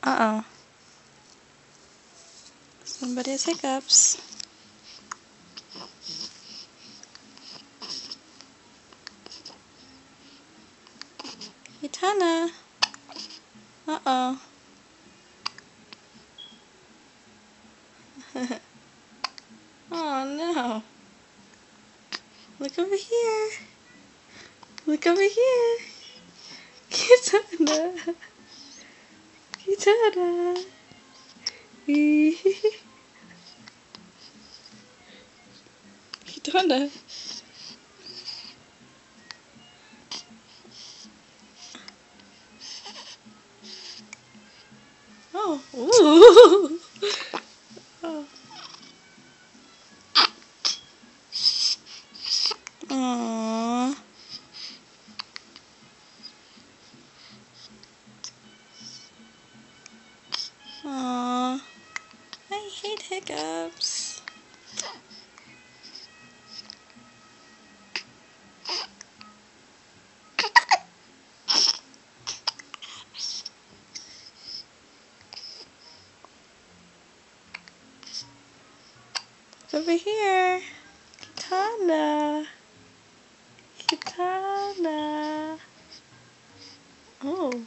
Uh-oh. Somebody has hiccups. Hey, Tana. Uh-oh. Oh, no. Look over here. Look over here. Kitana. Kitana. Kitana. Oh. Ooh. Oh. Aww. Aww. I hate hiccups. It's over here. Kitana. Kitana. Oh.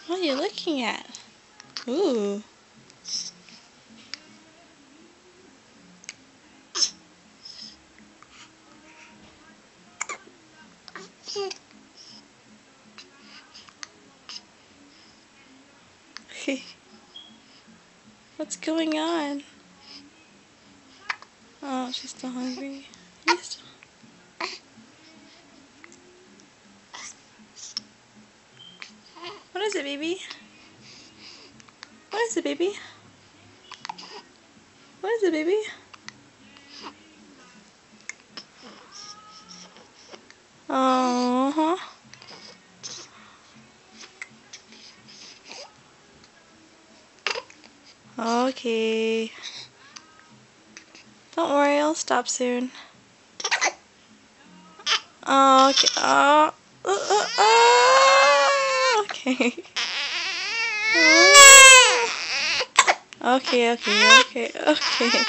What are you looking at? Ooh. What's going on? Oh, she's still hungry. What is it, baby? What is it, baby? What is it, baby? Uh-huh. Okay. Don't worry, I'll stop soon. Okay. Okay. Okay. Okay.